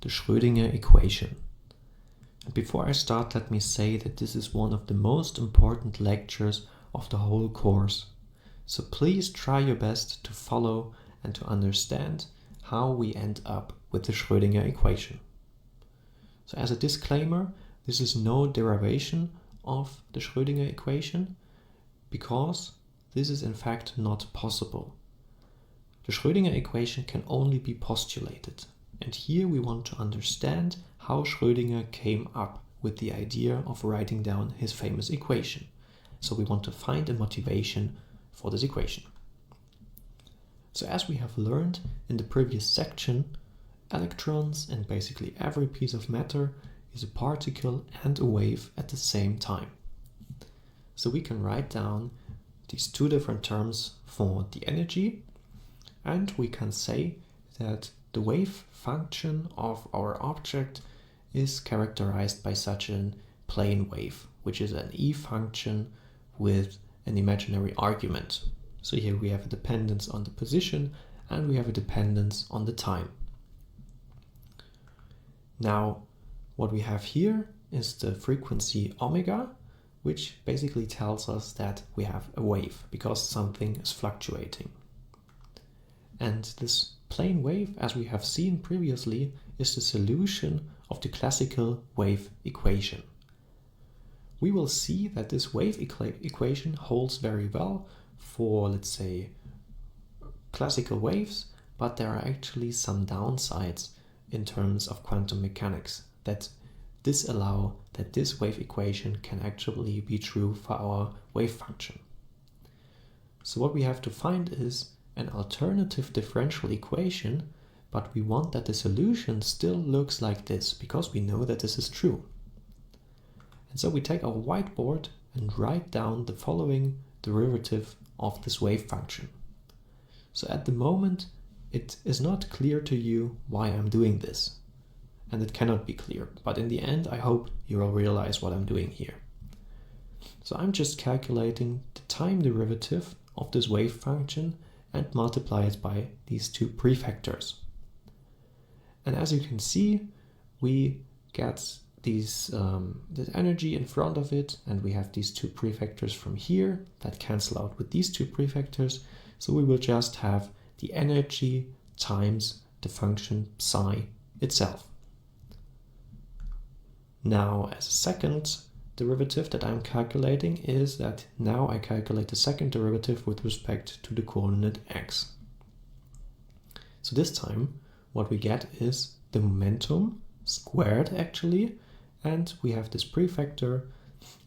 the Schrödinger equation. And before I start, let me say that this is one of the most important lectures of the whole course. So please try your best to follow and to understand how we end up with the Schrödinger equation. So as a disclaimer, this is no derivation of the Schrödinger equation, because this is in fact not possible. The Schrödinger equation can only be postulated, and here we want to understand how Schrödinger came up with the idea of writing down his famous equation. So we want to find a motivation for this equation. So as we have learned in the previous section, electrons and basically every piece of matter is a particle and a wave at the same time. So we can write down these two different terms for the energy, and we can say that the wave function of our object is characterized by such a plane wave, which is an E function with an imaginary argument. So here we have a dependence on the position and we have a dependence on the time. Now, what we have here is the frequency omega, which basically tells us that we have a wave because something is fluctuating. And this plane wave, as we have seen previously, is the solution of the classical wave equation. We will see that this wave equation holds very well for, let's say, classical waves, but there are actually some downsides in terms of quantum mechanics that disallow that this wave equation can actually be true for our wave function. So what we have to find is an alternative differential equation, but we want that the solution still looks like this because we know that this is true. And so we take our whiteboard and write down the following derivative of this wave function. So at the moment it is not clear to you why I'm doing this, and it cannot be clear, but in the end I hope you will realize what I'm doing here. So I'm just calculating the time derivative of this wave function and multiply it by these two prefactors. And as you can see, we get this energy in front of it, and we have these two prefactors from here that cancel out with these two prefactors. So we will just have the energy times the function psi itself. Now, as a second derivative that I'm calculating is that now I calculate the second derivative with respect to the coordinate x. So this time what we get is the momentum squared actually, and we have this prefactor,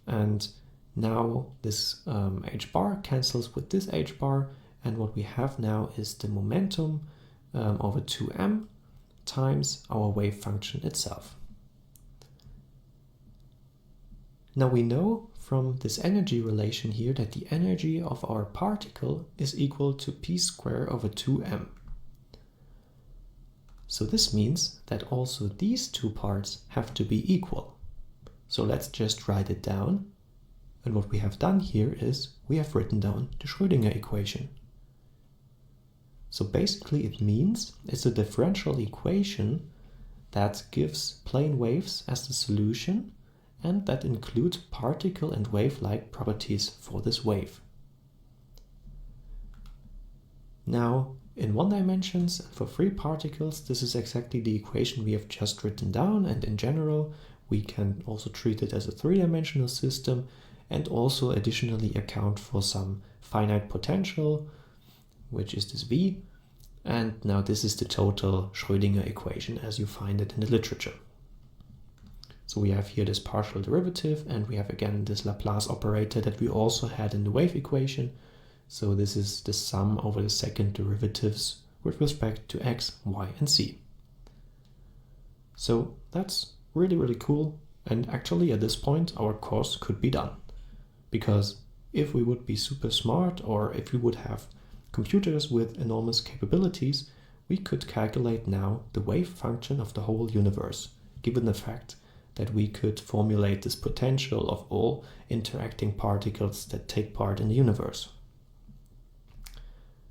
and now this h bar cancels with this h bar, and what we have now is the momentum over 2m times our wave function itself. Now we know from this energy relation here that the energy of our particle is equal to p squared over 2m. So this means that also these two parts have to be equal. So let's just write it down. And what we have done here is we have written down the Schrödinger equation. So basically it means it's a differential equation that gives plane waves as the solution, and that includes particle and wave-like properties for this wave. Now, in one dimensions, for free particles, this is exactly the equation we have just written down, and in general, we can also treat it as a three-dimensional system and also additionally account for some finite potential, which is this V, and now this is the total Schrödinger equation as you find it in the literature. So we have here this partial derivative, and we have again this Laplace operator that we also had in the wave equation. So this is the sum over the second derivatives with respect to x, y, and z. So that's really cool, and actually at this point our course could be done. Because if we would be super smart, or if we would have computers with enormous capabilities, we could calculate now the wave function of the whole universe, given the fact that we could formulate this potential of all interacting particles that take part in the universe.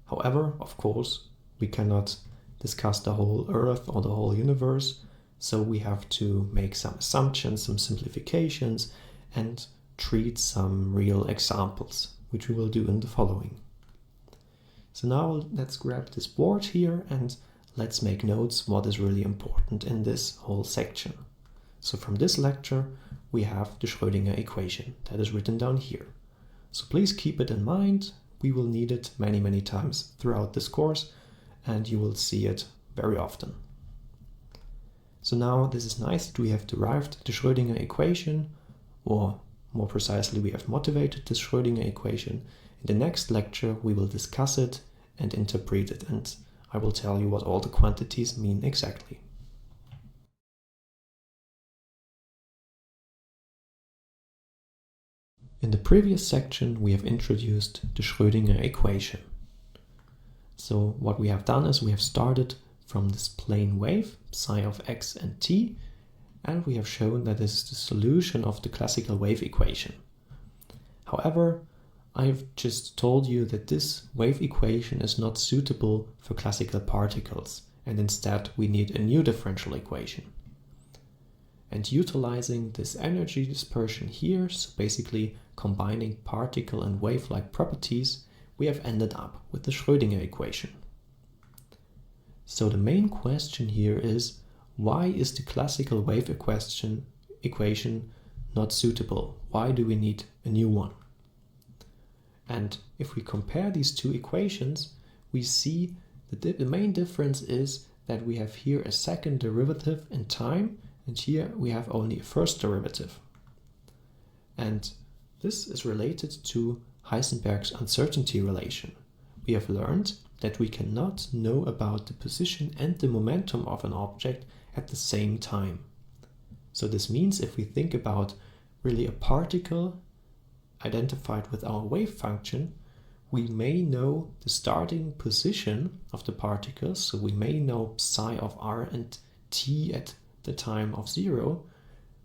However, of course, we cannot discuss the whole Earth or the whole universe, So we have to make some assumptions, some simplifications, and treat some real examples, which we will do in the following. So now let's grab this board here and let's make notes what is really important in this whole section. So from this lecture, we have the Schrödinger equation that is written down here. So please keep it in mind. We will need it many, many times throughout this course, and you will see it very often. So now this is nice that we have derived the Schrödinger equation, or more precisely, we have motivated this Schrödinger equation. In the next lecture, we will discuss it and interpret it, and I will tell you what all the quantities mean exactly. In the previous section, we have introduced the Schrödinger equation. So what we have done is we have started from this plane wave, psi of x and t, and we have shown that this is the solution of the classical wave equation. However, I've just told you that this wave equation is not suitable for classical particles, and instead we need a new differential equation. And utilizing this energy dispersion here, so basically combining particle and wave-like properties, we have ended up with the Schrödinger equation. So the main question here is, why is the classical wave equation not suitable? Why do we need a new one? And if we compare these two equations, we see that the main difference is that we have here a second derivative in time, and here we have only a first derivative. And this is related to Heisenberg's uncertainty relation. We have learned that we cannot know about the position and the momentum of an object at the same time. So this means if we think about really a particle identified with our wave function, we may know the starting position of the particle, so we may know psi of r and t at the time of 0,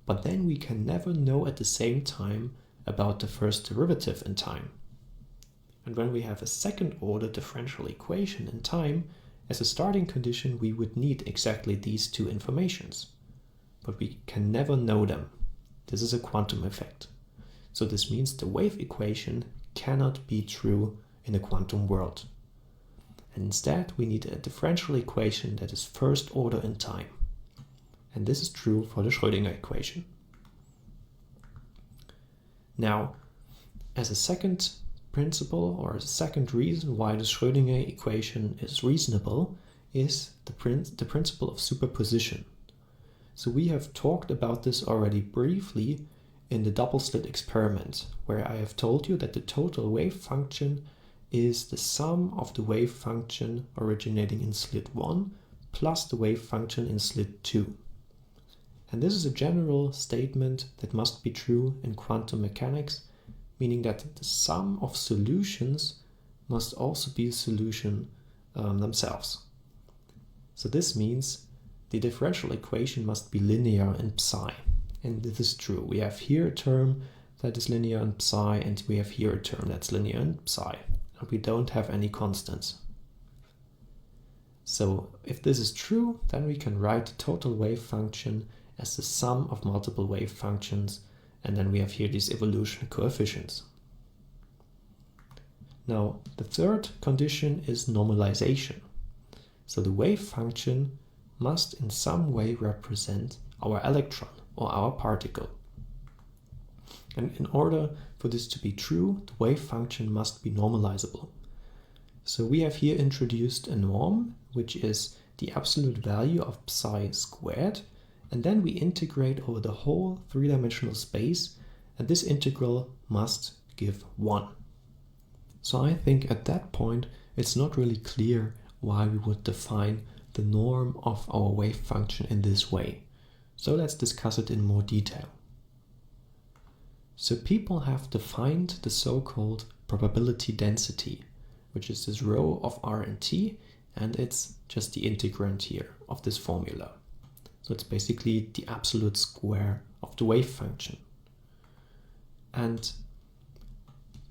but then we can never know at the same time about the first derivative in time. And when we have a second order differential equation in time, as a starting condition we would need exactly these two informations, but we can never know them. This is a quantum effect. So this means the wave equation cannot be true in a quantum world. And instead we need a differential equation that is first order in time. And this is true for the Schrödinger equation. Now, as a second principle or a second reason why the Schrödinger equation is reasonable is the principle of superposition. So we have talked about this already briefly in the double slit experiment, where I have told you that the total wave function is the sum of the wave function originating in slit 1 plus the wave function in slit 2. And this is a general statement that must be true in quantum mechanics, meaning that the sum of solutions must also be a solution themselves. So this means the differential equation must be linear in psi. And this is true. We have here a term that is linear in psi, and we have here a term that's linear in psi. And we don't have any constants. So if this is true, then we can write the total wave function as the sum of multiple wave functions, and then we have here these evolution coefficients. Now, the third condition is normalization. So the wave function must in some way represent our electron or our particle. And in order for this to be true, the wave function must be normalizable. So we have here introduced a norm, which is the absolute value of psi squared, and then we integrate over the whole three-dimensional space, and this integral must give 1. So I think at that point it's not really clear why we would define the norm of our wave function in this way. So let's discuss it in more detail. So people have defined the so-called probability density, which is this rho of r and t, and it's just the integrand here of this formula. So it's basically the absolute square of the wave function. And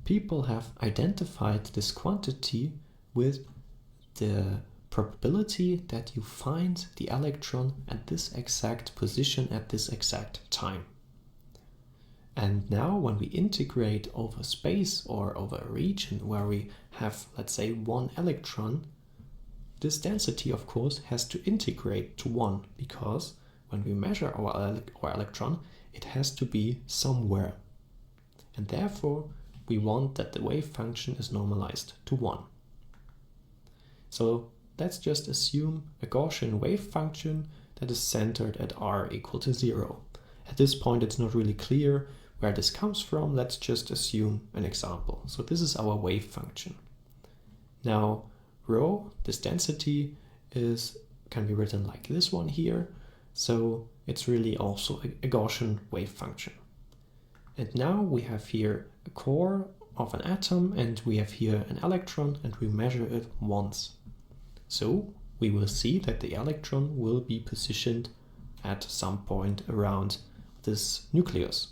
people have identified this quantity with the probability that you find the electron at this exact position at this exact time. And now when we integrate over space or over a region where we have, let's say, one electron, this density, of course, has to integrate to 1, because when we measure our electron, it has to be somewhere. And therefore, we want that the wave function is normalized to 1. So let's just assume a Gaussian wave function that is centered at r equal to 0. At this point, it's not really clear where this comes from. Let's just assume an example. So this is our wave function. Now, rho, this density, can be written like this one here. So it's really also a Gaussian wave function. And now we have here a core of an atom, and we have here an electron, and we measure it once. So we will see that the electron will be positioned at some point around this nucleus.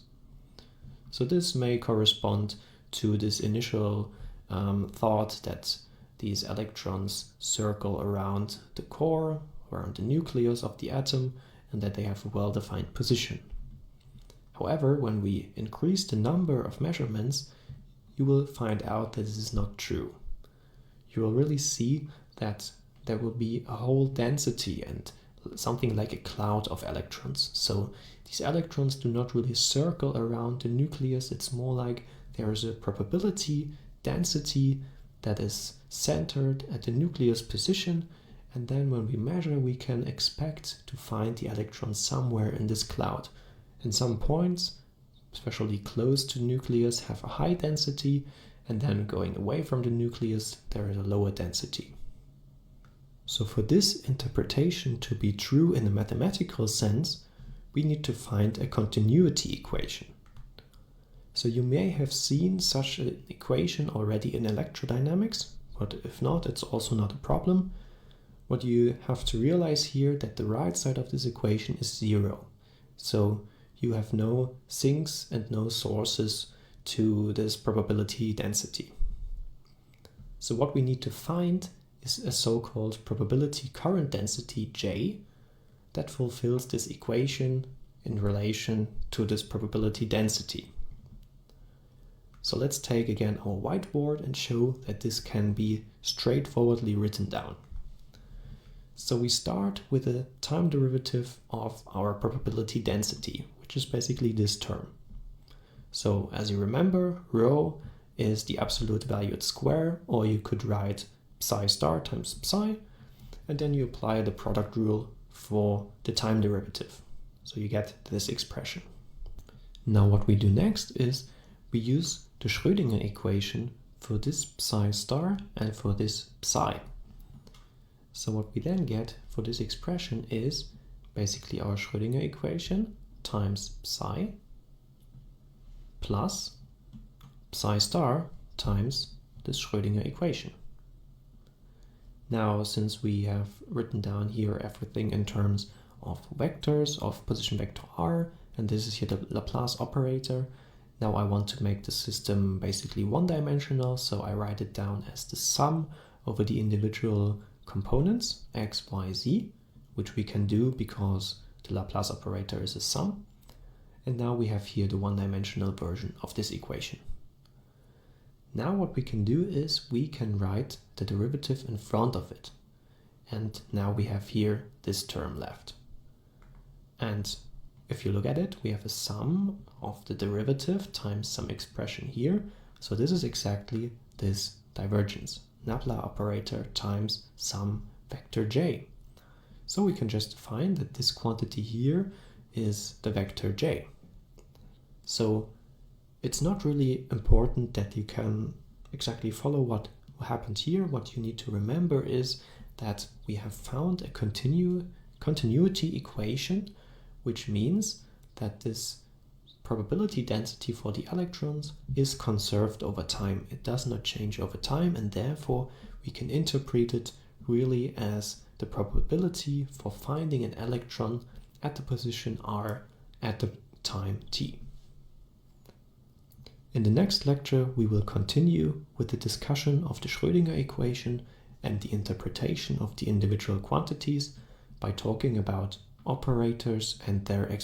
So this may correspond to this initial thought that these electrons circle around the core, around the nucleus of the atom, and that they have a well-defined position. However, when we increase the number of measurements, you will find out that this is not true. You will really see that there will be a whole density and something like a cloud of electrons. So these electrons do not really circle around the nucleus. It's more like there is a probability density that is centered at the nucleus position, and then when we measure, we can expect to find the electrons somewhere in this cloud. And some points, especially close to the nucleus, have a high density, and then going away from the nucleus, there is a lower density. So for this interpretation to be true in a mathematical sense, we need to find a continuity equation. So you may have seen such an equation already in electrodynamics, but if not, it's also not a problem. What you have to realize here that the right side of this equation is 0. So you have no sinks and no sources to this probability density. So what we need to find is a so-called probability current density J that fulfills this equation in relation to this probability density. So let's take again our whiteboard and show that this can be straightforwardly written down. So we start with a time derivative of our probability density, which is basically this term. So as you remember, rho is the absolute valued square, or you could write psi star times psi, and then you apply the product rule for the time derivative. So you get this expression. Now what we do next is we use the Schrödinger equation for this psi star and for this psi. So what we then get for this expression is basically our Schrödinger equation times psi plus psi star times this Schrödinger equation. Now, since we have written down here everything in terms of vectors of position vector r, and this is here the Laplace operator, now I want to make the system basically one-dimensional, so I write it down as the sum over the individual components x, y, z, which we can do because the Laplace operator is a sum. And now we have here the one-dimensional version of this equation. Now what we can do is we can write the derivative in front of it. And now we have here this term left. And if you look at it, we have a sum of the derivative times some expression here. So this is exactly this divergence. Laplace operator times some vector j. So we can just find that this quantity here is the vector j. So it's not really important that you can exactly follow what happened here. What you need to remember is that we have found a continuity equation, which means that this probability density for the electrons is conserved over time. It does not change over time, and therefore we can interpret it really as the probability for finding an electron at the position r at the time t. In the next lecture, we will continue with the discussion of the Schrödinger equation and the interpretation of the individual quantities by talking about operators and their